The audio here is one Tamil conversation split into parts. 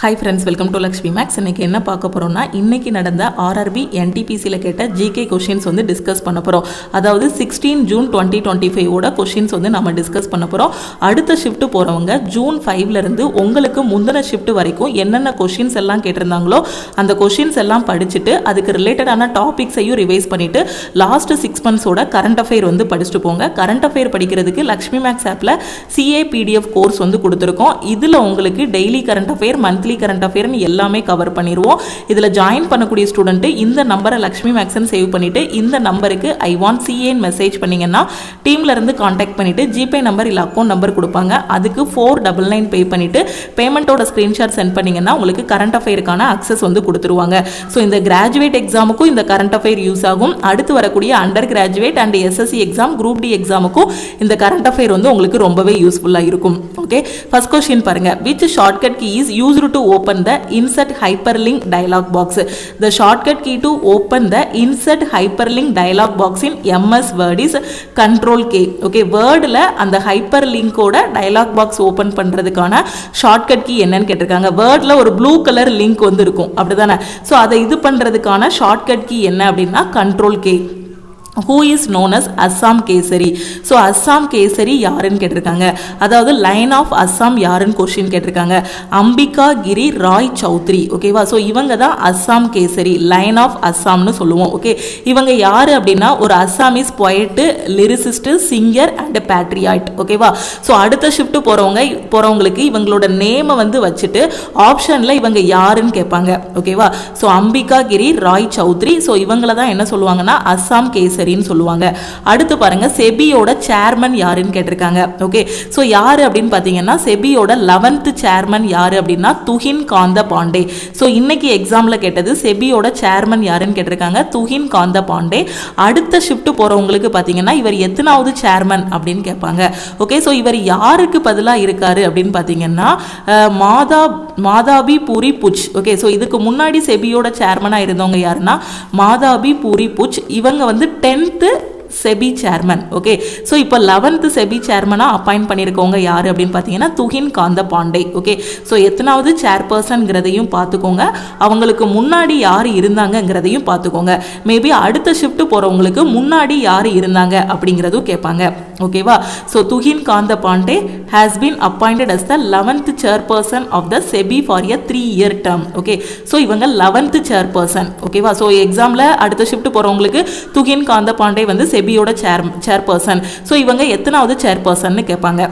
Hi friends, welcome to Lakshmi Max. இன்றைக்கி என்ன பார்க்க போகிறோம்னா, இன்றைக்கி நடந்த ஆர்ஆர்பி என்டிபிசியில் கேட்ட ஜிகே கொஷின்ஸ் வந்து டிஸ்கஸ் பண்ண போகிறோம். அதாவது 16 ஜூன் 2025 கொஷின்ஸ் வந்து நம்ம டிஸ்கஸ் பண்ண போகிறோம். அடுத்த ஷிஃப்ட் போகிறவங்க ஜூன் 5லேருந்து உங்களுக்கு முந்தின ஷிஃப்ட் வரைக்கும் என்னென்ன கொஷின்ஸ் எல்லாம் கேட்டிருந்தாங்களோ அந்த கொஷின்ஸ் எல்லாம் படிச்சுட்டு அதுக்கு ரிலேட்டடான டாபிக்ஸையும் ரிவைஸ் பண்ணிவிட்டு லாஸ்ட்டு 6 மந்த்ஸோட கரண்ட் அஃபேர் வந்து படிச்சுட்டு போங்க. கரண்ட் அஃபேர் படிக்கிறதுக்கு லக்ஷ்மி மேக்ஸ் ஆப்பில் சிஏ பிடிஎஃப் கோர்ஸ் வந்து கொடுத்துருக்கோம். இதில் உங்களுக்கு daily current affair, monthly current அஃபேர்னு எல்லாமே கவர் பண்ணிடுவோம். இதில் ஜாயின் பண்ணக்கூடிய ஸ்டூடெண்ட் இந்த நம்பரை லக்ஷ்மி மேக்ஸ்ன்னு சேவ் பண்ணிவிட்டு இந்த நம்பருக்கு ஐ வாண்ட் சிஏன்னு மெசேஜ் பண்ணிங்கன்னா டீம்லேருந்து காண்டாக்ட் பண்ணிவிட்டு ஜிபே நம்பர் இல்லை அக்கௌண்ட் நம்பர் கொடுப்பாங்க. அதுக்கு 499 பே பண்ணிவிட்டு பேமெண்ட்டோட ஸ்க்ரீன்ஷாட் சென்ட் பண்ணிங்கன்னா உங்களுக்கு கரண்ட் அஃபேருக்கான அக்சஸ் வந்து கொடுத்துருவாங்க. ஸோ இந்த கிராஜுவேட் எக்ஸாமுக்கும் இந்த கரண்ட் அஃபேர் யூஸ் ஆகும். அடுத்து வரக்கூடிய undergraduate and SSC exam, group D எக்ஸாமுக்கும் இந்த கரண்ட் அஃபேர் வந்து உங்களுக்கு ரொம்பவே யூஸ்ஃபுல்லாக இருக்கும். ஓகே, ஃபர்ஸ்ட் கொஸ்டின் பாருங்க. Which shortcut key is used to open the insert hyperlink dialog box? The shortcut key to open the insert hyperlink dialog box in MS Word is Control K. Okay, Wordல அந்த hyperlink ஓட dialog box open பண்றதுக்கான shortcut key என்னன்னு கேட்டிருக்காங்க. Wordல ஒரு blue color link வந்து இருக்கும், அப்படிதானே? ஸோ அதை இது பண்றதுக்கான shortcut key என்ன அப்படின்னா Control K. Who is known as Assam Kesari? So Assam kesari யாருன்னு கேட்டிருக்காங்க. அதாவது லைன் ஆஃப் அஸ்ஸாம் யாருன்னு கொஸ்டின் கேட்டிருக்காங்க. அம்பிகா கிரி ராய் சௌத்ரி. ஓகேவா? ஸோ இவங்க தான் அஸ்ஸாம் கேசரி, லைன் ஆஃப் அஸ்ஸாம்னு சொல்லுவோம். ஓகே, இவங்க யார் அப்படின்னா ஒரு Assamese poet, lyricist, singer and பேட்ரியாய்ட். ஓகேவா? ஸோ அடுத்த ஷிஃப்ட் போகிறவங்களுக்கு இவங்களோட நேமை வந்து வச்சுட்டு ஆப்ஷனில் இவங்க யாருன்னு கேட்பாங்க. ஓகேவா? ஸோ அம்பிகா கிரி ராய் சௌத்ரி. ஸோ இவங்கள தான் என்ன சொல்லுவாங்கன்னா அஸ்ஸாம் கேசரி சொல்லுவாங்க. அடுத்து பாருங்க, செபியோட சேர்மன் யாருன்னு கேட்டிருக்காங்க. ஓகே, சோ யாரு அப்படின்னு பாத்தீங்கன்னா செபியோட 11th சேர்மன் யாரு அப்படின்னா துஹின் காந்த பாண்டே. சோ இன்னைக்கு எக்ஸாம்ல கேட்டது செபியோட சேர்மன் யாருன்னு கேட்டிருக்காங்க, துஹின் காந்த பாண்டே. அடுத்த ஷிஃப்ட் போறவங்களுக்கு பாத்தீங்கன்னா இவர் எத்தனாவது சேர்மன் அப்படின்னு கேட்பாங்க. ஓகே, சோ இவர் யாருக்கு பதிலா இருக்காரு அப்படின்னு பாத்தீங்கன்னா மாதாபி பூரி புச். ஓகே, சோ இதுக்கு முன்னாடி செபியோட சேர்மனா இருந்தவங்க யாருன்னா மாதாபி பூரி புச். இவங்க வந்து 10th SEBI chairman. Okay, so இப்போ 11th செபி சேர்மனாக அப்பாயிண்ட் பண்ணியிருக்கவங்க யார் அப்படின்னு பார்த்தீங்கன்னா துஹின் காந்த பாண்டே. ஓகே, ஸோ எத்தனாவது சேர்பர்சன்கிறதையும் பார்த்துக்கோங்க, அவங்களுக்கு முன்னாடி யார் இருந்தாங்கங்கிறதையும் பார்த்துக்கோங்க. மேபி அடுத்த ஷிஃப்ட் போகிறவங்களுக்கு முன்னாடி யார் இருந்தாங்க அப்படிங்கிறதும் கேட்பாங்க. ஓகேவா? So Tuhin Kanta Pandey has been appointed as the 11th chairperson of the SEBI for a 3-year term. Okay, so இவங்க 11th சேர்பர்சன். ஓகேவா? ஸோ எக்ஸாமில் அடுத்த ஷிஃப்ட் போகிறவங்களுக்கு துஹின் காந்த பாண்டே வந்து செபியோட சேர்பர்சன். ஸோ இவங்க எத்தனாவது சேர்பர்சன் கேட்பாங்க.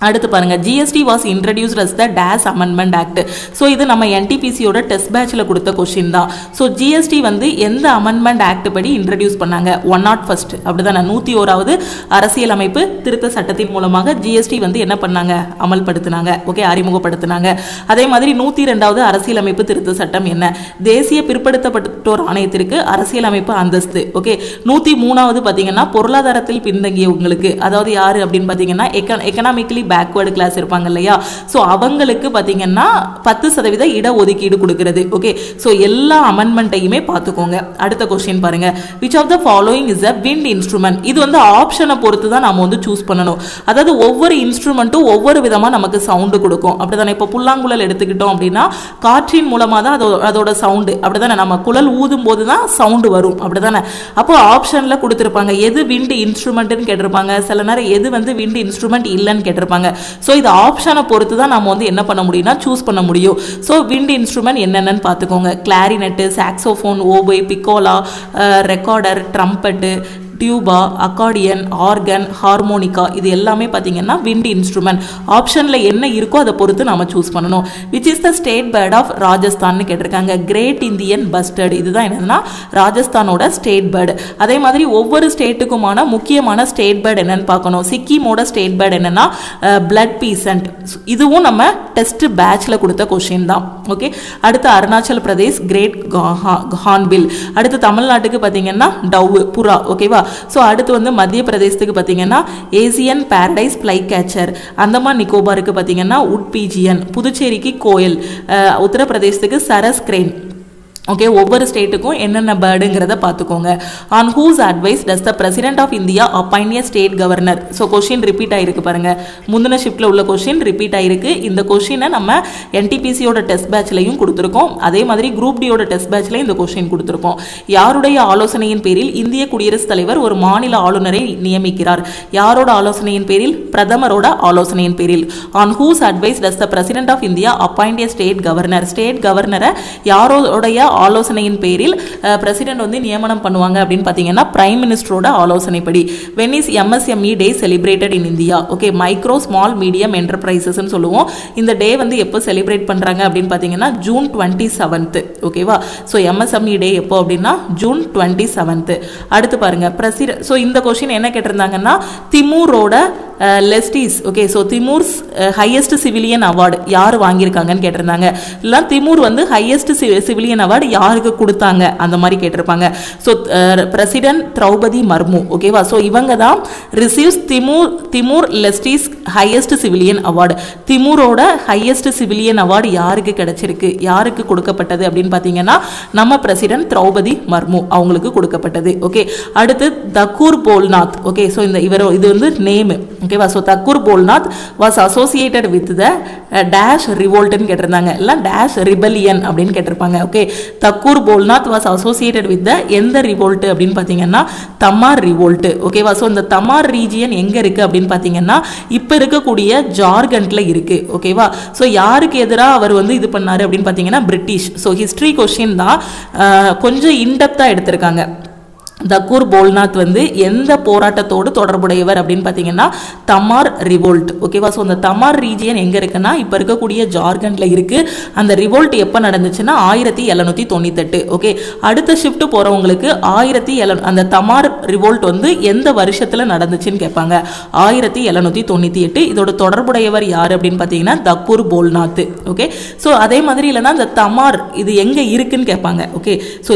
அடுத்து பாருங்க, GST was introduced as the days amendment act. So இது நம்ம என்டிபிசியோட டெஸ்ட் பேட்சில் கொடுத்த கொஸ்டின் தான். ஸோ ஜிஎஸ்டி வந்து எந்த அமெண்ட்மெண்ட் ஆக்ட் படி இன்ட்ரடியூஸ் பண்ணாங்க? 101 அப்படிதானே, 101வது அரசியலமைப்பு திருத்த சட்டத்தின் மூலமாக ஜிஎஸ்டி வந்து என்ன பண்ணாங்க? அமல்படுத்தினாங்க. ஓகே, அறிமுகப்படுத்தினாங்க. அதே மாதிரி 102வது அரசியலமைப்பு திருத்த சட்டம் என்ன? தேசிய பிற்படுத்தப்பட்டோர் ஆணையத்திற்கு அரசியலமைப்பு அந்தஸ்து. ஓகே, 103வது பார்த்தீங்கன்னா பொருளாதாரத்தில் பின்தங்கியவங்களுக்கு, அதாவது யாரு அப்படின்னு பார்த்தீங்கன்னா எக்கனாமிக்கலி பேக்வர்டு கிளாஸ் இருப்பாங்க இல்லையா, ஸோ அவங்களுக்கு பார்த்தீங்கன்னா 10% இடஒதுக்கீடு கொடுக்கிறது. ஓகே, ஸோ எல்லா அமெண்ட்மெண்ட்டையுமே பார்த்துக்கோங்க. அடுத்த கொஸ்டின் பாருங்க, which of the following is a wind instrument? இது வந்து ஆப்ஷனை பொறுத்து தான் நம்ம வந்து சூஸ் பண்ணணும். அதாவது ஒவ்வொரு இன்ஸ்ட்ருமெண்ட்டும் ஒவ்வொரு விதமாக நமக்கு சவுண்டு கொடுக்கும், அப்படிதானே? இப்போ புல்லாங்குழல் எடுத்துக்கிட்டோம் அப்படின்னா காற்றின் மூலமாக தான் அதோட சவுண்டு, அப்படிதானே? நம்ம குழல் ஊதும் போது தான் சவுண்டு வரும், அப்படிதானே? அப்போ ஆப்ஷனில் கொடுத்துருப்பாங்க எது விண்ட் இன்ஸ்ட்ருமெண்ட்னு கேட்டிருப்பாங்க, சில நேரம் எது வந்து விண்ட் இன்ஸ்ட்ருமெண்ட் இல்லைன்னு கேட்டிருப்பாங்க. ஸோ இது ஆப்ஷனை பொறுத்து தான் நம்ம வந்து என்ன பண்ண முடியும்னா சூஸ் பண்ண முடியும். ஸோ விண்ட் இன்ஸ்ட்ருமெண்ட் என்னென்னு பார்த்துக்கோங்க. Clarinet, saxophone, oboe, piccolo, recorder, trumpet, tuba, accordion, organ, harmonica, இது எல்லாமே பார்த்தீங்கன்னா விண்ட் இன்ஸ்ட்ருமெண்ட். ஆப்ஷனில் என்ன இருக்கோ அதை பொறுத்து நம்ம சூஸ் பண்ணணும். Which is the state bird of Rajasthan கேட்டிருக்காங்க. Great Indian bustard. இதுதான் என்னன்னா ராஜஸ்தானோட ஸ்டேட் பேர்டு. அதே மாதிரி ஒவ்வொரு ஸ்டேட்டுக்குமான முக்கியமான ஸ்டேட் பேர்டு என்னன்னு பார்க்கணும். சிக்கிமோட ஸ்டேட் பேர்டு என்னன்னா பிளட் பீசன்ட். இதுவும் நம்ம டெஸ்ட் பேட்ச்ல கொடுத்த கொஸ்டின் தான். ஓகே, அடுத்து அருணாச்சல் பிரதேஷ் கிரேட் ஹார்ன்பில். அடுத்து தமிழ்நாட்டுக்கு பார்த்தீங்கன்னா டவ் புறா. ஓகேவா? ஸோ அடுத்து வந்து மத்திய பிரதேசத்துக்கு பார்த்தீங்கன்னா Asian paradise flycatcher. Andaman நிக்கோபாருக்கு பார்த்தீங்கன்னா உட் பீஜியன். புதுச்சேரிக்கு கோயல். உத்தரப்பிரதேசத்துக்கு சரஸ் கிரேன். ஓகே, ஒவ்வொரு ஸ்டேட்டுக்கும் என்னென்ன பேர்டுங்கிறத பார்த்துக்கோங்க. On whose advice does the president of India appoint a state governor. So question repeat ஆயிருக்கு பாருங்க, முந்தின ஷிஃப்ட்டில் உள்ள கொஷின் ரிப்பீட் ஆயிருக்கு. இந்த கொஷினை நம்ம என்டிபிசியோட டெஸ்ட் பேட்ச்லையும் கொடுத்துருக்கோம், அதே மாதிரி குரூப் டியோட டெஸ்ட் பேட்ச்லையும் இந்த கொஷின் கொடுத்துருக்கோம். யாருடைய ஆலோசனையின் பேரில் இந்திய குடியரசுத் தலைவர் ஒரு மாநில ஆளுநரை நியமிக்கிறார்? யாரோட ஆலோசனையின் பேரில்? பிரதமரோட ஆலோசனையின் பேரில். On whose advice does the president of India appoint a state governor? State கவர்னரை யாரோடைய ஆலோசனையின் பேரில் பிரசிடென்ட் வந்து நியமனம் பண்ணுவாங்க அப்படின்னு பார்த்தீங்கன்னா பிரைம் மினிஸ்டரோட ஆலோசனைப்படி. When is MSME day celebrated in India? Okay, micro small medium என்டர்பிரைசஸ்ன்னு சொல்லுவோம். இந்த டே வந்து எப்போ செலிப்ரேட் பண்ணுறாங்க அப்படின்னு பார்த்தீங்கன்னா ஜூன் 27th. ஓகேவா? ஸோ MSME டே எப்போ அப்படின்னா ஜூன் 27th. அடுத்து பாருங்க பிரசிடென்ட். ஸோ இந்த கொஸ்டின் என்ன கேட்டிருந்தாங்கன்னா திமூரோட Leste's. Okay, so Timor's highest civilian award யார் வாங்கியிருக்காங்கன்னு கேட்டிருந்தாங்க. இல்லை திமூர் வந்து ஹையஸ்ட் சிவிலியன் அவார்டு யாருக்கு கொடுத்தாங்க அந்த மாதிரி கேட்டிருப்பாங்க. So president Droupadi Murmu. ஓகேவா? ஸோ இவங்க தான் receives Timor Leste's highest civilian award. திமூரோட ஹையஸ்ட் சிவிலியன் அவார்டு யாருக்கு கிடைச்சிருக்கு, யாருக்கு கொடுக்கப்பட்டது அப்படின்னு பார்த்தீங்கன்னா நம்ம பிரசிடென்ட் திரௌபதி மர்மு அவங்களுக்கு கொடுக்கப்பட்டது. ஓகே, அடுத்து தக்கூர் போல்நாத். ஓகே, ஸோ இந்த இது வந்து நேமு. ஓகேவா? So Thakur Bholanath was associated with the dash ரிவோல்ட்னு கேட்டிருந்தாங்க, இல்லை டேஷ் ரிபலியன் அப்படின்னு கேட்டிருப்பாங்க. Okay, Thakur Bholanath was associated with the எந்த ரிவோல்ட் அப்படின்னு பார்த்தீங்கன்னா தமார் ரிவோல்ட். ஓகேவா? ஸோ இந்த தமார் ரீஜியன் எங்கே இருக்குது அப்படின்னு பார்த்தீங்கன்னா இப்போ இருக்கக்கூடிய ஜார்க்கண்டில் இருக்குது. ஓகேவா? ஸோ யாருக்கு எதிராக அவர் வந்து இது பண்ணார் அப்படின்னு பார்த்தீங்கன்னா பிரிட்டிஷ். ஸோ ஹிஸ்ட்ரி கொஸ்டின் தான், கொஞ்சம் இன்டெப்த்தாக எடுத்திருக்காங்க. தக்கூர் போல்நாத் வந்து எந்த போராட்டத்தோடு தொடர்புடையவர் அப்படின்னு பார்த்தீங்கன்னா தமார் ரிவோல்ட். ஓகேவா? ஸோ அந்த தமார் ரீஜியன் எங்கே இருக்குன்னா இப்போ இருக்கக்கூடிய ஜார்க்கண்டில் இருக்குது. அந்த ரிவோல்ட் எப்போ நடந்துச்சுன்னா 1798. ஓகே, அடுத்த ஷிஃப்ட் போகிறவங்களுக்கு அந்த தமார் ரிவோல்ட் வந்து எந்த வருஷத்தில் நடந்துச்சுன்னு கேட்பாங்க. 1798. இதோட தொடர்புடையவர் யார் அப்படின்னு பார்த்தீங்கன்னா தக்கூர் போல்நாத். ஓகே, ஸோ அதே மாதிரி இல்லைன்னா இந்த தமார் இது எங்கே இருக்குன்னு கேட்பாங்க. ஓகே, ஸோ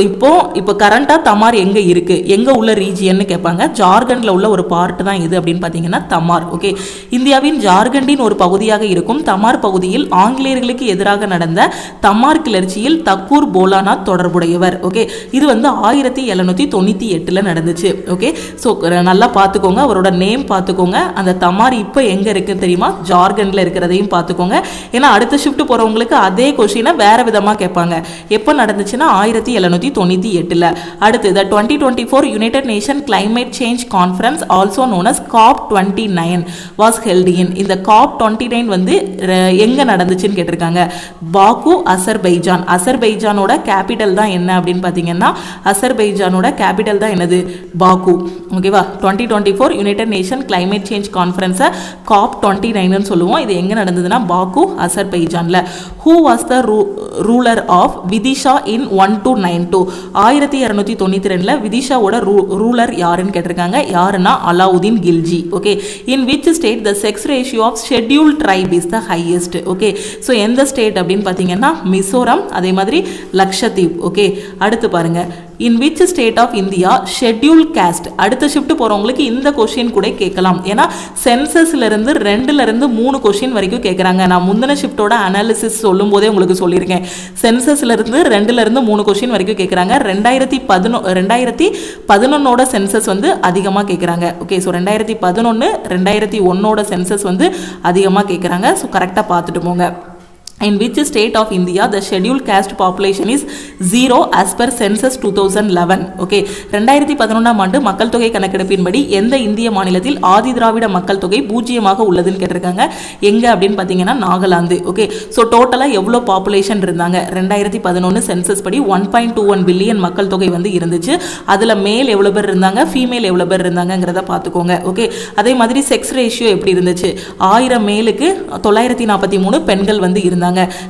இப்போ கரண்டாக தமார் எங்கே இருக்குது, எங்க உள்ள ரீஜியன் கேட்பாங்க. ஜார்க்கண்ட்ல உள்ள ஒரு பார்ட் தான் இது அப்படின்னு பார்த்தீங்கன்னா தமார். ஓகே, இந்தியாவின் ஜார்க்கண்டின் ஒரு பகுதியாக இருக்கும் தமார் பகுதியில் ஆங்கிலேயர்களுக்கு எதிராக நடந்த தமார் கிளர்ச்சியில் தக்கூர் போலாநாத் தொடர்புடையவர். ஓகே, இது வந்து 1798 நடந்துச்சு. ஓகே, ஸோ நல்லா பார்த்துக்கோங்க, அவரோட நேம் பார்த்துக்கோங்க. அந்த தமார் இப்போ எங்க இருக்கு தெரியுமா? ஜார்க்கண்ட்ல இருக்கிறதையும் பார்த்துக்கோங்க. ஏன்னா அடுத்த ஷிஃப்ட் போறவங்களுக்கு அதே கொஸ்டினை வேற விதமா கேட்பாங்க. எப்போ நடந்துச்சுன்னா 1798. அடுத்து 2024 United Nations Climate Change Conference, also known as COP29, was held in. இந்த COP29 வந்து எங்க நடந்துச்சுன்னு கேட்டிருக்காங்க. பாக்கு, அசர்பைஜான். அசர்பைஜானோட கேபிட்டல் தான் என்ன அப்படின்னு பார்த்தீங்கன்னா அசர்பைஜானோட கேபிட்டல் தான் என்னது? பாக்கு. ஓகேவா? 2024 United Nations Climate Change Conference COP29 சொல்லுவோம். இது எங்க நடந்ததுன்னா பாக்கு, அசர்பைஜான்ல. Who was the ruler of Vidisha in 1292? 1292 விதிஷாவோட ரூலர் யாருன்னு கேட்டிருக்காங்க. யாருன்னா Alauddin Khilji. Okay, in which state the sex ratio of scheduled tribe is the highest? Okay, so எந்த ஸ்டேட் அப்படின்னு பார்த்தீங்கன்னா மிசோரம், அதே மாதிரி லக்ஷதீப். ஓகே, அடுத்து பாருங்க in which state of India scheduled caste. அடுத்த ஷிஃப்ட் போகிறவங்களுக்கு இந்த கொஸ்டின் கூட கேட்கலாம். ஏன்னா சென்சஸ்லேருந்து 2 கொஸ்டின் வரைக்கும் கேட்குறாங்க. நான் முந்தின ஷிஃப்ட்டோட அனாலிசிஸ் சொல்லும் போதே உங்களுக்கு சொல்லியிருக்கேன். சென்சஸ்லேருந்து 2 கொஸ்டின் வரைக்கும் கேட்குறாங்க. 2011 சென்சஸ் வந்து அதிகமாக கேட்குறாங்க. ஓகே, ஸோ 2011, 2001 சென்சஸ் வந்து அதிகமாக கேட்குறாங்க. ஸோ கரெக்டாக பார்த்துட்டு போங்க. In which state of India the scheduled caste population is 0 as per census 2011? Okay, 2011 ஆண்டு மக்கள் தொகை கணக்கெடுப்பின்படி எந்த இந்திய மாநிலத்தில் ஆதி திராவிட மக்கள் தொகை 0 உள்ளதுன்னு கேட்டிருக்காங்க. எங்க அப்படின்னு பார்த்தீங்கன்னா நாகாலாந்து. ஓகே, ஸோ டோட்டலாக எவ்வளோ பாப்புலேஷன் இருந்தாங்க 2011 சென்சஸ் படி 1.21 பில்லியன் மக்கள் தொகை வந்து இருந்துச்சு. அதில் மேல் எவ்வளோ பேர் இருந்தாங்க, ஃபீமேல் எவ்வளோ பேர் இருந்தாங்கிறத பார்த்துக்கோங்க. ஓகே, அதே மாதிரி செக்ஸ் ரேஷியோ எப்படி இருந்துச்சு? 1000 மேலுக்கு 943 பெண்கள் வந்து இருந்தாங்க.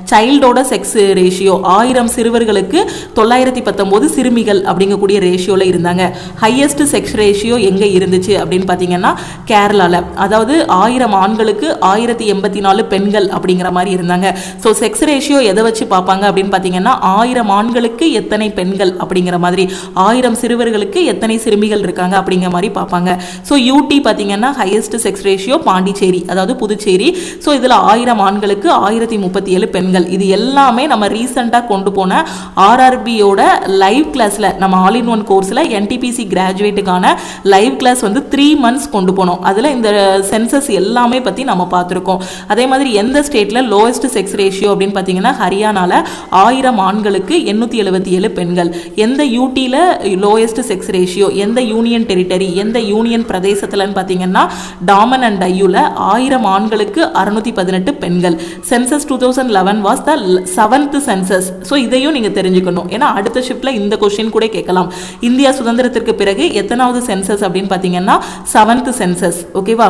சைல்டோட செக்ஸ் ரேஷியோ 1000 சிறுவர்களுக்கு 919 சிறுமிகள் அப்படிங்கக்கூடிய ரேஷியோல இருந்தாங்க. ஹையஸ்ட் செக்ஸ் ரேஷியோ எங்க இருந்துச்சு அப்படின்னு பார்த்தீங்கன்னா கேரளால. அதாவது 1000 ஆண்களுக்கு 1084 பெண்கள் அப்படிங்கிற மாதிரி இருந்தாங்க. ஸோ செக்ஸ் ரேஷியோ எதை வச்சு பார்ப்பாங்க அப்படின்னு பார்த்தீங்கன்னா 1000 ஆண்களுக்கு எத்தனை பெண்கள் அப்படிங்கிற மாதிரி, 1000 சிறுவர்களுக்கு எத்தனை சிறுமிகள் இருக்காங்க அப்படிங்கிற மாதிரி பார்ப்பாங்க. ஸோ யூடி பார்த்தீங்கன்னா ஹையஸ்ட் செக்ஸ் ரேஷியோ பாண்டிச்சேரி, அதாவது புதுச்சேரி. ஸோ இதில் 1000 ஆண்களுக்கு 1033 827 பெண்கள். இது எல்லாமே நம்ம ரீசெண்டாக கொண்டு போன ஆர்ஆர்பியோட லைவ் கிளாஸில், நம்ம ஆல் இன் ஒன் கோர்ஸில் என்டிபிசி கிராஜுவேட்டுக்கான லைவ் கிளாஸ் வந்து 3 months கொண்டு போனோம். அதில் இந்த சென்சஸ் எல்லாமே பற்றி நம்ம பார்த்துருக்கோம். அதே மாதிரி எந்த ஸ்டேட்டில் லோவஸ்ட் செக்ஸ் ரேஷியோ அப்படின்னு பார்த்தீங்கன்னா ஹரியானாவில் 1000 ஆண்களுக்கு 877 பெண்கள். எந்த யூடியில் லோயஸ்ட் செக்ஸ் ரேஷியோ, எந்த யூனியன் டெரிட்டரி, எந்த யூனியன் பிரதேசத்தில்னு பார்த்தீங்கன்னா டாமன் அண்ட் டையூவில் 1000 ஆண்களுக்கு 618 பெண்கள். Census 2011 was the 7th census. So இதையும் நீங்கள் தெரிஞ்சுக்கணும். ஏன்னா அடுத்த ஷிஃப்ட்டில் இந்த கொஸ்டின் கூட கேட்கலாம். இந்தியா சுதந்திரத்திற்கு பிறகு எத்தனாவது சென்சஸ் அப்படின்னு பார்த்தீங்கன்னா 7th சென்சஸ். ஓகேவா?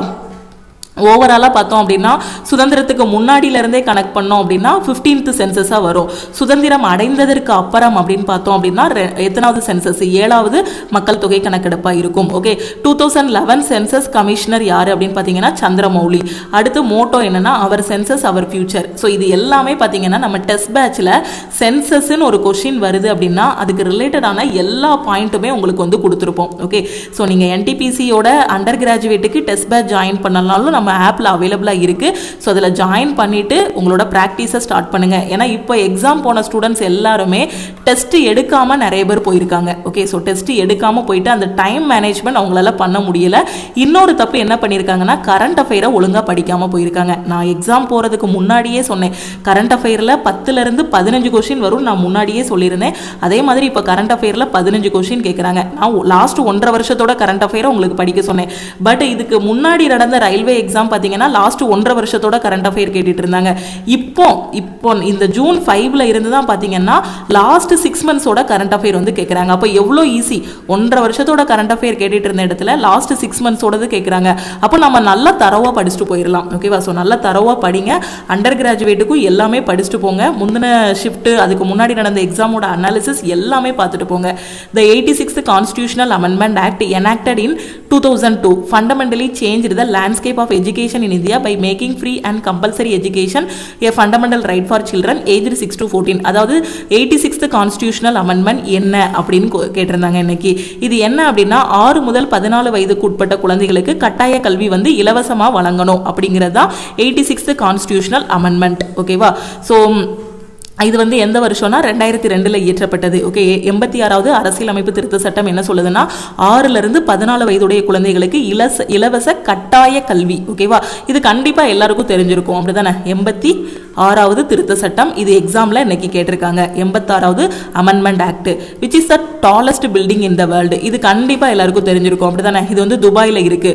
ஓவராலாக பார்த்தோம் அப்படின்னா சுதந்திரத்துக்கு முன்னாடியிலேருந்தே கனெக்ட் பண்ணோம் அப்படின்னா 15th சென்சஸாக வரும். சுதந்திரம் அடைந்ததற்கு அப்புறம் அப்படின்னு பார்த்தோம் அப்படின்னா எத்தனாவது சென்சஸ்? 7வது மக்கள் தொகை கணக்கெடுப்பாக இருக்கும். ஓகே, 2011 சென்சஸ் கமிஷனர் யார் அப்படின்னு பார்த்தீங்கன்னா சந்திரமௌலி. அடுத்து மோட்டோ என்னன்னா அவர் சென்சஸ் அவர் ஃபியூச்சர். ஸோ இது எல்லாமே பார்த்தீங்கன்னா நம்ம டெஸ்ட் பேட்சில் சென்சஸ்ன்னு ஒரு கொஷின் வருது அப்படின்னா அதுக்கு ரிலேட்டடான எல்லா பாயிண்ட்டுமே உங்களுக்கு வந்து கொடுத்துருப்போம். ஓகே, ஸோ நீங்கள் என்டிபிசியோட அண்டர் கிராஜுவேட்டுக்கு டெஸ்ட் பேட்ச் ஜாயின் பண்ணனாலும் நம்ம ஆப்பில் அவைலபிளாக இருக்குது. ஸோ அதில் ஜாயின் பண்ணிவிட்டு உங்களோட ப்ராக்டிஸை ஸ்டார்ட் பண்ணுங்கள். ஏன்னா இப்போ எக்ஸாம் போன ஸ்டூடெண்ட்ஸ் எல்லாருமே டெஸ்ட்டு எடுக்காமல் நிறைய பேர் போயிருக்காங்க. ஓகே, ஸோ டெஸ்ட்டு எடுக்காமல் போயிட்டு அந்த டைம் மேனேஜ்மெண்ட் அவங்களால பண்ண முடியலை. இன்னொரு தப்பு என்ன பண்ணியிருக்காங்கன்னா கரண்ட் அஃபேரை ஒழுங்காக படிக்காமல் போயிருக்காங்க. நான் எக்ஸாம் போகிறதுக்கு முன்னாடியே சொன்னேன், கரண்ட் அஃபேரில் 10லேருந்து 15 கொஷின் வரும் நான் முன்னாடியே சொல்லியிருந்தேன். அதே மாதிரி இப்போ கரண்ட் அஃபேரில் 15 கொஷின் கேட்குறாங்க. நான் லாஸ்ட் 1.5 வருஷத்தோட கரண்ட் அஃபேரை உங்களுக்கு படிக்க சொன்னேன். பட் இதுக்கு முன்னாடி நடந்த ரயில்வே எக்ஸாம் பார்த்தீங்கன்னா லாஸ்ட் 1.5 வருஷத்தோட கரண்ட் அஃபேர் கேட்டுட்டு இருந்தாங்க. இப்போ இந்த ஜூன் 5ல இருந்து தான் பார்த்தீங்கன்னா லாஸ்ட் 6 monthsோட கரண்ட் அஃபேர் வந்து கேட்குறாங்க. அப்போ எவ்வளோ ஈஸி! 1.5 வருஷத்தோட கரண்ட் அஃபேர் கேட்டுட்டு இருந்த இடத்துல லாஸ்ட் 6 monthsோடது கேட்குறாங்க. அப்போ நம்ம நல்லா தரவாக படிச்சுட்டு போயிடலாம். ஓகேவா? ஸோ நல்லா தரவாக படிங்க. அண்டர் கிராஜுவேட்டுக்கும் எல்லாமே படிச்சுட்டு போங்க. முந்தின ஷிஃப்ட், அதுக்கு முன்னாடி நடந்த எக்ஸாமோட அனாலிசிஸ் எல்லாமே பார்த்துட்டு போங்க. The 86th Constitutional Amendment Act enacted in 2002 fundamentally changed the landscape of education in India by making free and compulsory education a fundamental right for children aged 6 to 14. அதாவது 86th Constitutional Amendment என்ன அப்படின்னு கேட்டிருந்தாங்க இன்னைக்கு. இது என்ன அப்படின்னா 6 முதல் 14 வயதுக்கு உட்பட்ட குழந்தைகளுக்கு கட்டாய கல்வி வந்து இலவசமாக வழங்கணும் அப்படிங்கிறது தான் 86th Constitutional Amendment. ஓகேவா? ஸோ இது வந்து எந்த வருஷம்னா 2002ல் இயற்றப்பட்டது. ஓகே, 86வது அரசியலமைப்பு திருத்த சட்டம் என்ன சொல்லுதுன்னா 6லேருந்து 14 வயதுடைய குழந்தைகளுக்கு இலவச கட்டாய கல்வி. ஓகேவா? இது கண்டிப்பாக எல்லாருக்கும் தெரிஞ்சிருக்கும், அப்படிதானே? 86வது திருத்த சட்டம். இது எக்ஸாமில் இன்னைக்கு கேட்டிருக்காங்க. 86வது amendment act which is the tallest building in the world. இது கண்டிப்பாக எல்லாருக்கும் தெரிஞ்சிருக்கும், அப்படிதானே? இது வந்து துபாயில் இருக்கு.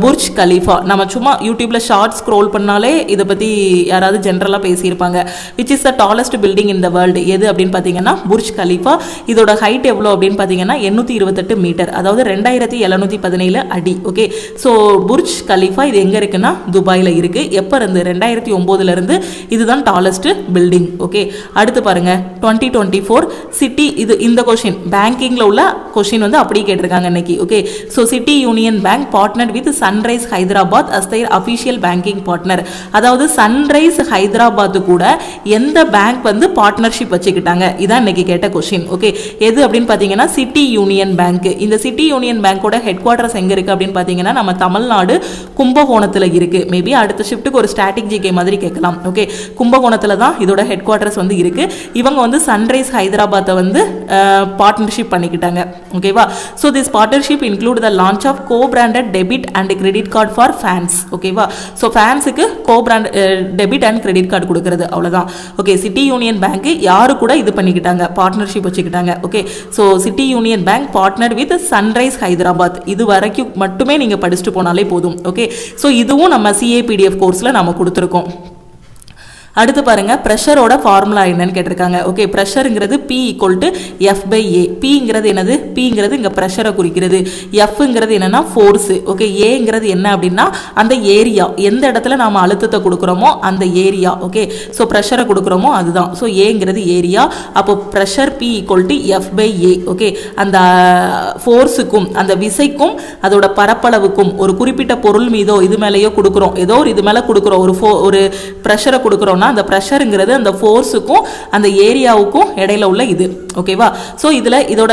Burj Khalifa. நம்ம சும்மா யூடியூப்ல ஷார்ட் ஸ்க்ரோல் பண்ணாலே இதை பற்றி யாராவது ஜென்ரலாக பேசியிருப்பாங்க. Which is the tallest building in the world எது அப்படின்னு பார்த்தீங்கன்னா புர்ஜ் கலீஃபா. இதோட ஹைட் எவ்வளோ அப்படின்னு பார்த்தீங்கன்னா 828 மீட்டர், அதாவது 2717 அடி. ஓகே, ஸோ புர்ஜ் கலீஃபா இது எங்கே இருக்குன்னா துபாயில் இருக்கு. எப்போ இருந்து? 2009ல இருந்து இதுதான் டாலஸ்ட் பில்டிங். ஓகே, அடுத்து பாருங்க 2024 சிட்டி. இது இந்த கொஸ்டின் பேங்கிங்ல உள்ள கொஸ்டின் வந்து அப்படியே கேட்டிருக்காங்க இன்னைக்கு. Okay, so City Union Bank partner with Sunrise Hyderabad as their official banking partner. அதாவது சன்ரைஸ் ஹைதராபாத் கூட எந்த பேங்க் வந்து பார்ட்னர்ஷிப் வச்சுக்கிட்டாங்க? இதான் இன்னைக்கு கேட்ட கொஸ்டின். ஓகே, எது அப்படின்னு பார்த்தீங்கன்னா சிட்டி யூனியன் பேங்க். இந்த சிட்டி யூனியன் பேங்கோட ஹெட் குவார்டர்ஸ் எங்க இருக்கு அப்படின்னு பார்த்தீங்கன்னா நம்ம தமிழ்நாடு கும்பகோணத்தில் இருக்கு. மேபி அடுத்த ஷிஃப்ட்டுக்கு ஒரு ஸ்டாட்டிக் ஜிகே மாதிரி கேட்கலாம். ஓகே, கும்பகோணத்தில் தான் இதோட ஹெட் குவார்டர்ஸ் வந்து இருக்கு. இவங்க வந்து சன்ரைஸ் ஹைதராபாத்தை வந்து பார்ட்னர்ஷிப் பண்ணிக்கிட்டாங்க. ஓகேவா? So this partnership include the launch of co branded debit and credit card for fans. ஓகேவா? ஸோ ஃபேன்ஸுக்கு co brand debit and credit card கொடுக்கறது, அவ்வளோதான். ஓகே, சிட்டி யூனியன் பேங்க் யாரு கூட இது பண்ணிக்கிட்டாங்க? பார்ட்னர்ஷிப் வச்சுக்கிட்டாங்க. Okay, so City Union Bank partner with Sunrise Hyderabad. இது வரைக்கும் மட்டுமே நீங்கள் படிச்சுட்டு போனாலே போதும். ஓகே, ஸோ இதுவும் நம்ம சிஏபிடிஎஃப் கோர்ஸில் நம்ம கொடுத்துருக்கோம். அடுத்து பாருங்க பிரஷரோட ஃபார்முலா என்னன்னு கேட்டிருக்காங்க. Okay, பிரஷருங்கிறது P = F/A. Pங்கிறது என்னது? Pங்கிறது இங்கே ப்ரெஷரை குறிக்கிறது. Fங்கிறது என்னன்னா ஃபோர்ஸ். ஓகே, ஏங்கிறது என்ன அப்படின்னா அந்த ஏரியா, எந்த இடத்துல நாம் அழுத்தத்தை கொடுக்குறோமோ அந்த ஏரியா. ஓகே, ஸோ ப்ரெஷரை கொடுக்குறோமோ அதுதான். ஸோ ஏங்கிறது ஏரியா. அப்போ ப்ரெஷர் P = F/A. ஓகே, அந்த ஃபோர்ஸுக்கும் அந்த விசைக்கும் அதோட பரப்பளவுக்கும் ஒரு குறிப்பிட்ட பொருள் மீதோ இது மேலேயோ கொடுக்குறோம், ஏதோ ஒரு இது மேலே கொடுக்குறோம், ஒரு ப்ரெஷரை கொடுக்குறோம்னா சொல்லலாம். அந்த ப்ரெஷருங்கிறது அந்த ஃபோர்ஸுக்கும் அந்த ஏரியாவுக்கும் இடையில உள்ள இது. ஓகேவா? ஸோ இதில் இதோட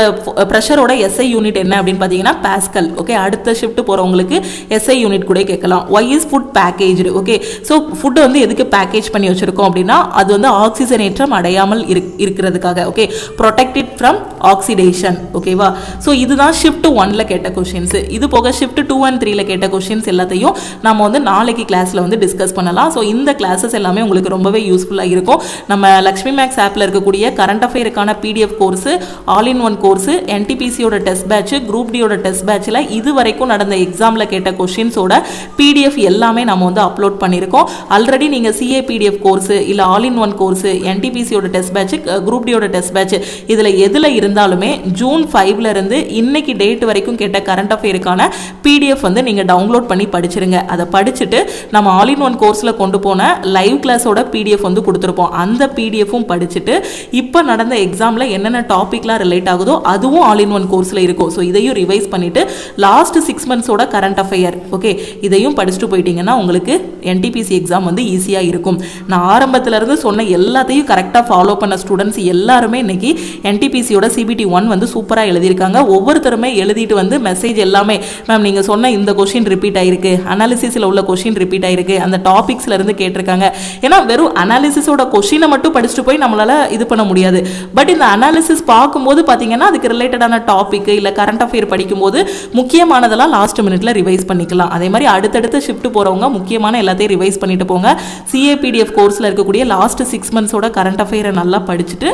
ப்ரெஷரோட எஸ்ஐ யூனிட் என்ன அப்படின்னு பார்த்தீங்கன்னா பாஸ்கல். ஓகே, அடுத்த ஷிஃப்ட் போகிறவங்களுக்கு எஸ்ஐ யூனிட் கூட கேட்கலாம். Why is food packaged? Okay, so food வந்து எதுக்கு பேக்கேஜ் பண்ணி வச்சிருக்கோம் அப்படின்னா அது வந்து ஆக்சிஜனேற்றம் அடையாமல் இருக்கிறதுக்காக. Okay, protected from oxidation. ஓகேவா? ஸோ இதுதான் ஷிஃப்ட் 1ல கேட்ட கொஷின்ஸ். இது போக ஷிஃப்ட் 2 and 3ல கேட்ட கொஷின்ஸ் எல்லாத்தையும் நம்ம வந்து நாளைக்கு கிளாஸில் வந்து டிஸ்கஸ் பண்ணலாம். ஸோ இந்த கிளாஸஸ் எல்லாமே உங்களுக்கு ரொம்பவே யூஸ்ஃபுல்லாக இருக்கும். நம்ம லக்ஷ்மி மேக்ஸ் ஆப்பில் இருக்கக்கூடிய கரண்ட் அஃபேருக்கான PDF course, all in one course, என்டிபிசியோட டெஸ்ட் பேட்ச், குரூப் டியோட டெஸ்ட் பேட்சில் இது வரைக்கும் நடந்த எக்ஸாமில் கேட்ட கொஷின்ஸோட பிடிஎஃப் எல்லாமே நம்ம வந்து அப்லோட் பண்ணியிருக்கோம். ஆல்ரெடி நீங்கள் சிஏ பிடிஎஃப் கோர்ஸு இல்லை ஆல் இன் ஒன் கோர்ஸு, என்டிபிசியோட டெஸ்ட் பேட்ச், குரூப் டியோட டெஸ்ட் பேட்ச் இதில் எதில் இருந்தாலுமே ஜூன் 5ல இருந்து இன்னைக்கு டேட் வரைக்கும் கேட்ட கரண்ட் அஃபேருக்கான பிடிஎஃப் வந்து நீங்கள் டவுன்லோட் பண்ணி படிச்சிருங்க. அதை படிச்சுட்டு நம்ம ஆல் இன் ஒன் கோர்ஸில் கொண்டு போன லைவ் கிளாஸோட பிடிஎஃப் வந்து கொடுத்துருப்போம். அந்த பிடிஎஃப்பும் படிச்சுட்டு இப்போ நடந்த எக்ஸாமில் என்னென்ன டாபிக்லாம் ரிலேட் ஆகுதோ அதுவும் ஆல் இன் ஒன் கோர்ஸில் இருக்கும். ஸோ இதையும் ரிவைஸ் பண்ணிவிட்டு லாஸ்ட் 6 monthஸோட கரண்ட் அஃபேர், ஓகே, இதையும் படிச்சுட்டு போயிட்டீங்கன்னா உங்களுக்கு என்டிபிசி எக்ஸாம் வந்து ஈஸியாக இருக்கும். நான் ஆரம்பத்திலேருந்து சொன்ன எல்லாத்தையும் கரெக்டாக ஃபாலோ பண்ண ஸ்டூடெண்ட்ஸ் எல்லாருமே இன்னைக்கு என்டிபிசியோட CBT 1 வந்து சூப்பராக எழுதியிருக்காங்க. ஒவ்வொருத்தருமே எழுதிட்டு வந்து மெசேஜ் எல்லாமே, மேம் நீங்கள் சொன்ன இந்த கொஷின் ரிப்பீட் ஆயிருக்கு, அனாலிசிஸில் உள்ள கொஷின் ரிப்பீட் ஆயிருக்கு, அந்த டாபிக்ஸ்ல இருந்து கேட்டிருக்காங்க. ஏன்னா வெறும் அனாலிசிஸோட கொஷினை மட்டும் படிச்சுட்டு போய் நம்மளால இது பண்ண முடியாது. பட் இந்த அனாலிசிஸ் பார்க்கும்போது பார்த்தீங்கன்னா அதுக்கு ரிலேட்டடான டாபிக் இல்லை கரண்ட் அஃபேர் படிக்கும்போது முக்கியமானதெல்லாம் லாஸ்ட் மினிட்ல ரிவைஸ் பண்ணிக்கலாம். அதே மாதிரி அடுத்தடுத்த ஷிஃப்ட் போகிறவங்க முக்கியமான எல்லாத்தையும் ரிவைஸ் பண்ணிட்டு போங்க. சிஏபிடிஎஃப் கோர்ஸில் இருக்கக்கூடிய லாஸ்ட் 6 monthஸோட கரண்ட் அஃபேரை நல்லா படிச்சுட்டு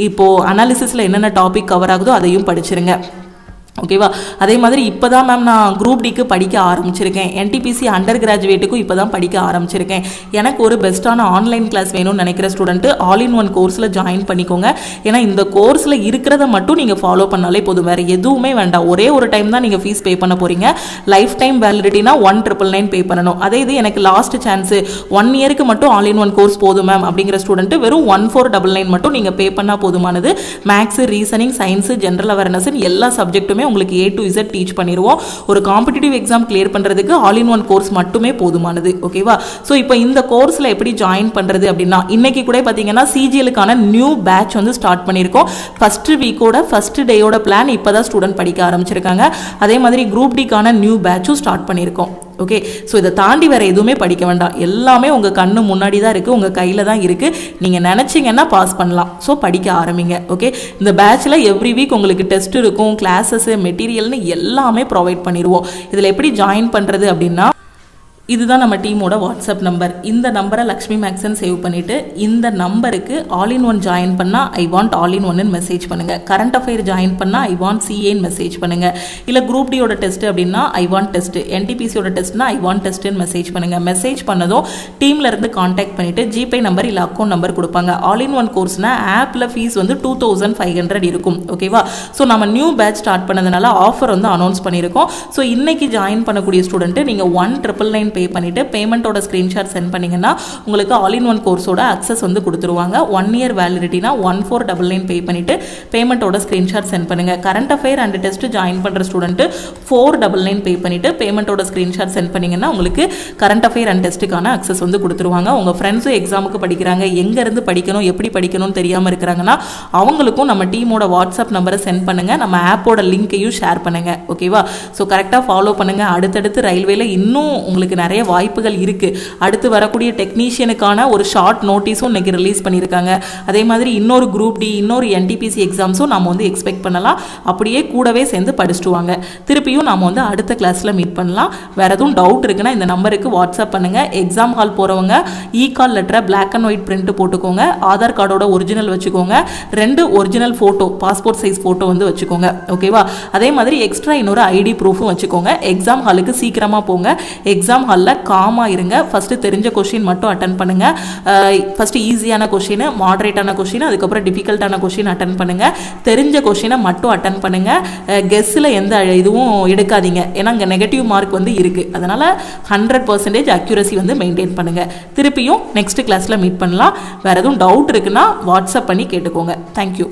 இப்போது அனாலிசிஸில் என்னென்ன டாபிக் கவர் ஆகுதோ அதையும் படிச்சிருங்க. ஓகேவா? அதே மாதிரி இப்போ தான் மேம் நான் குரூப் டிக்கு படிக்க ஆரம்பிச்சிருக்கேன், என்டிபிசி அண்டர் கிராஜுவேட்டுக்கும் இப்போ தான் படிக்க ஆரம்பிச்சிருக்கேன், எனக்கு ஒரு பெஸ்ட்டான ஆன்லைன் கிளாஸ் வேணும்னு நினைக்கிற ஸ்டூடெண்ட்டு ஆல் இன் ஒன் கோர்ஸில் ஜாயின் பண்ணிக்கோங்க. ஏன்னா இந்த கோர்ஸில் இருக்கிறத மட்டும் நீங்கள் ஃபாலோ பண்ணாலே போதும், வேறு எதுவுமே வேண்டாம். ஒரே ஒரு டைம் தான் நீங்கள் ஃபீஸ் பே பண்ண போகிறீங்க. லைஃப் டைம் வேலிடிட்டினா 1999 பே பண்ணணும். அதே இது எனக்கு லாஸ்ட் சான்ஸு 1 இயருக்கு மட்டும் ஆல் இன் ஒன் கோர்ஸ் போதும் மேம் அப்படிங்கிற ஸ்டூடெண்ட்டு வெறும் 1499 மட்டும் நீங்கள் பே பண்ணால் போதுமானது. Maths, reasoning, science, general awareness எல்லா சப்ஜெக்ட்டுமே உங்களுக்கு A to Z டீச் பண்ணிடுவோம். ஒரு காம்படிட்டிவ் எக்ஸாம் கிளியர் பண்ணுறதுக்கு ஆல் இன் ஒன் கோர்ஸ் மட்டுமே போதுமானது. ஓகேவா? ஸோ இப்போ இந்த கோர்ஸில் எப்படி ஜாயின் பண்ணுறது அப்படின்னா இன்னைக்கு கூட பார்த்தீங்கன்னா சிஜிஎலுக்கான நியூ பேட்ச் வந்து ஸ்டார்ட் பண்ணியிருக்கோம். ஃபர்ஸ்ட் வீக்கோட ஃபர்ஸ்ட் டேயோட பிளான் இப்போ தான் ஸ்டூடெண்ட் படிக்க ஆரம்பிச்சிருக்காங்க. அதே மாதிரி குரூப் டிக்கான நியூ பேட்சும் ஸ்டார்ட் பண்ணியிருக்கோம். ஓகே, ஸோ இதை தாண்டி வேறு எதுவுமே படிக்க வேண்டாம். எல்லாமே உங்கள் கண்ணு முன்னாடி தான் இருக்குது, உங்கள் கையில் தான் இருக்குது. நீங்கள் நினச்சிங்கன்னா பாஸ் பண்ணலாம். ஸோ படிக்க ஆரம்பிங்க. ஓகே, இந்த பேட்சில் எவ்ரி வீக் உங்களுக்கு டெஸ்ட் இருக்கும், கிளாஸஸ், மெட்டீரியல்னு எல்லாமே ப்ரொவைட் பண்ணிடுவோம். இதில் எப்படி ஜாயின் பண்ணுறது அப்படின்னா இதுதான் நம்ம டீமோட வாட்ஸ்அப் நம்பர். இந்த நம்பரை லக்ஷ்மி மேக்ஸ்ன்னு சேவ் பண்ணிவிட்டு இந்த நம்பருக்கு ஆல் இன் ஒன் ஜாயின் பண்ணால் ஐ வாண்ட் ஆல் இன் ஒன்னு மெசேஜ் பண்ணுங்கள். கரண்ட் அஃபேர் ஜாயின் பண்ணால் ஐ வாண்ட் சிஏன்னு மெசேஜ் பண்ணுங்கள். இல்லை குரூப் டியோட டெஸ்ட் அப்படின்னா ஐ வாண்ட் டெஸ்ட், என்டிபிசியோட டெஸ்ட்னா ஐ வாண்ட் டெஸ்ட்டுன்னு மெசேஜ் பண்ணுங்கள். மெசேஜ் பண்ணதும் டீமில் இருந்து காண்டாக்ட் பண்ணிவிட்டு ஜிபே நம்பர் இல்லை அக்கௌண்ட் நம்பர் கொடுப்பாங்க. ஆல் இன் ஒன் கோர்ஸ்னால் ஆப்பில் ஃபீஸ் வந்து 2500 இருக்கும். ஓகேவா? ஸோ நம்ம நியூ பேட்ச் ஸ்டார்ட் பண்ணதுனால ஆஃபர் வந்து அனௌன்ஸ் பண்ணியிருக்கோம். ஸோ இன்னைக்கு ஜாயின் பண்ணக்கூடிய ஸ்டூடெண்ட்டு நீங்கள் 1999 பே பண்ணிவிட்டு பேமெண்ட்டோட ஸ்க்ரீன்ஷாட் சென்ட் பண்ணிங்கன்னா உங்களுக்கு ஆல் இன் ஒன் கோர்ஸோட அக்சஸ் வந்து கொடுத்துருவாங்க. 1 இயர் வேலிடிட்டினா 1499 பே பண்ணிவிட்டு பேமெண்ட்டோட ஸ்க்ரீன்ஷாட் சென்ட் பண்ணுங்கள். Current affair and test join பண்ணுற ஸ்டூடெண்ட்டு 499 பே பண்ணிவிட்டு பேமெண்ட்டோட ஸ்க்ரீன்ஷாட் சென்ட் பண்ணிங்கன்னா உங்களுக்கு கரண்ட் அஃபேர் அண்ட் டெஸ்ட்டுக்கான அக்சஸ் வந்து கொடுத்துருவாங்க. உங்கள் ஃப்ரெண்ட்ஸும் எக்ஸாமுக்கு படிக்கிறாங்க, எங்கேருந்து படிக்கணும் எப்படி படிக்கணும்னு தெரியாமல் இருக்கிறாங்கன்னா அவங்களுக்கும் நம்ம டீமோட வாட்ஸ்அப் நம்பரை சென்ட் பண்ணுங்கள். நம்ம ஆப்போட லிங்க்கையும் ஷேர் பண்ணுங்கள். ஓகேவா? ஸோ கரெக்டாக ஃபாலோ பண்ணுங்கள். அடுத்தடுத்து ரயில்வேல இன்னும் உங்களுக்கு நிறைய வாய்ப்புகள் இருக்குது. அடுத்து வரக்கூடிய டெக்னீஷியனுக்கான ஒரு ஷார்ட் நோட்டீஸும் இன்னைக்கு ரிலீஸ் பண்ணியிருக்காங்க. அதே மாதிரி இன்னொரு குரூப் டி, இன்னொரு என்டிபிசி எக்ஸாம்ஸும் நம்ம வந்து எக்ஸ்பெக்ட் பண்ணலாம். அப்படியே கூடவே சேர்ந்து படிச்சுட்டு வாங்க. திருப்பியும் நாம் வந்து அடுத்த கிளாஸில் மீட் பண்ணலாம். வேறு எதுவும் டவுட் இருக்குன்னா இந்த நம்பருக்கு வாட்ஸ்அப் பண்ணுங்கள். எக்ஸாம் ஹால் போகிறவங்க கால் லெட்டரை பிளாக் அண்ட் ஒயிட் பிரிண்ட் போட்டுக்கோங்க. ஆதார் கார்டோட ஒரிஜினல் வச்சுக்கோங்க. 2 original photo, passport size photo வந்து வச்சுக்கோங்க. ஓகேவா? அதே மாதிரி எக்ஸ்ட்ரா இன்னொரு ஐடி ப்ரூஃபும் வச்சுக்கோங்க. எக்ஸாம் ஹாலுக்கு சீக்கிரமாக போங்க. எக்ஸாம் ஹாலில் காமாக இருங்க. ஃபஸ்ட்டு தெரிஞ்ச கொஷின் மட்டும் அட்டன் பண்ணுங்கள். ஃபஸ்ட்டு ஈஸியான கொஷின், மாடரேட்டான கொஷின், அதுக்கப்புறம் டிஃபிகல்ட்டான கொஷின் அட்டன் பண்ணுங்கள். தெரிஞ்ச கொஷினை மட்டும் அட்டன் பண்ணுங்கள். கெஸ்ஸில் எந்த இதுவும் எடுக்காதீங்க. ஏன்னா இங்கே நெகட்டிவ் மார்க் வந்து இருக்குது. அதனால் 100% அக்யூரசி வந்து மெயின்டைன் பண்ணுங்கள். திருப்பியும் நெக்ஸ்ட் கிளாஸில் மீட் பண்ணலாம். வேறு எதுவும் டவுட் இருக்குன்னா வாட்ஸ்அப் பண்ணி கேட்டுக்கோங்க. தேங்க்யூ.